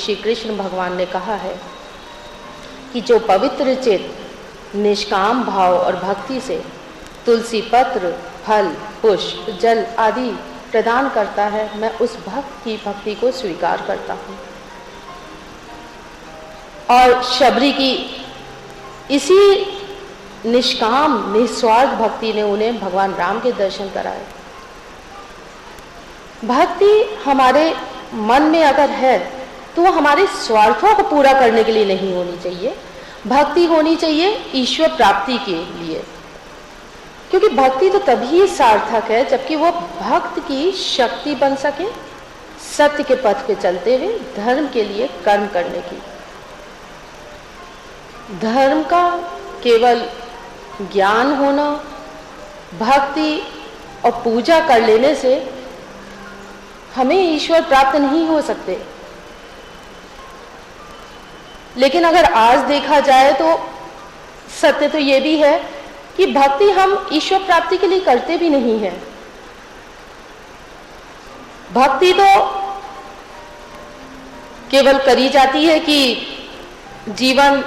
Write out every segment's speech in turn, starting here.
श्री कृष्ण भगवान ने कहा है कि जो पवित्र चित्त निष्काम भाव और भक्ति से तुलसी पत्र, फल, पुष्प, जल आदि प्रदान करता है, मैं उस भक्त की भक्ति को स्वीकार करता हूँ। और शबरी की इसी निष्काम निस्वार्थ भक्ति ने उन्हें भगवान राम के दर्शन कराए। भक्ति हमारे मन में अगर है तो वो हमारे स्वार्थों को पूरा करने के लिए नहीं होनी चाहिए। भक्ति होनी चाहिए ईश्वर प्राप्ति के लिए, क्योंकि भक्ति तो तभी सार्थक है जबकि वो भक्त की शक्ति बन सके सत्य के पथ पे चलते हुए धर्म के लिए कर्म करने की। धर्म का केवल ज्ञान होना, भक्ति और पूजा कर लेने से हमें ईश्वर प्राप्त नहीं हो सकते। लेकिन अगर आज देखा जाए तो सत्य तो ये भी है कि भक्ति हम ईश्वर प्राप्ति के लिए करते भी नहीं हैं। भक्ति तो केवल करी जाती है कि जीवन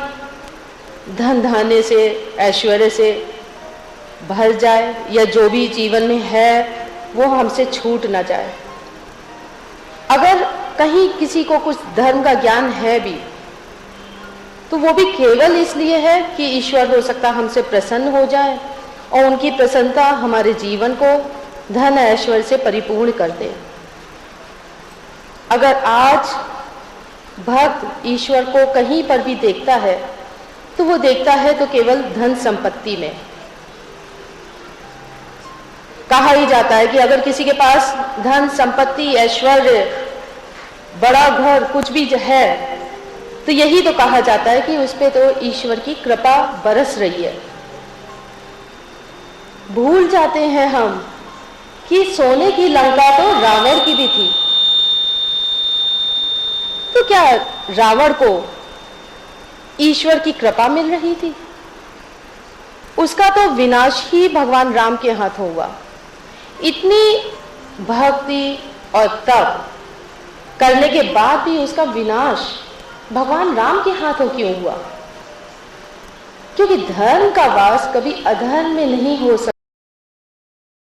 धन धान्य से, ऐश्वर्य से भर जाए, या जो भी जीवन में है वो हमसे छूट ना जाए। अगर कहीं किसी को कुछ धर्म का ज्ञान है भी तो वो भी केवल इसलिए है कि ईश्वर हो सकता हमसे प्रसन्न हो जाए और उनकी प्रसन्नता हमारे जीवन को धन ऐश्वर्य से परिपूर्ण कर दे। अगर आज भक्त ईश्वर को कहीं पर भी देखता है तो वो देखता है तो केवल धन संपत्ति में। कहा ही जाता है कि अगर किसी के पास धन संपत्ति ऐश्वर्य बड़ा घर कुछ भी है तो यही तो कहा जाता है कि उस पे तो ईश्वर की कृपा बरस रही है। भूल जाते हैं हम कि सोने की लंका तो रावण की भी थी। तो क्या रावण को ईश्वर की कृपा मिल रही थी? उसका तो विनाश ही भगवान राम के हाथों हुआ। इतनी भक्ति और तप करने के बाद भी उसका विनाश भगवान राम के हाथों क्यों हुआ? क्योंकि धर्म का वास कभी अधर्म में नहीं हो सकता।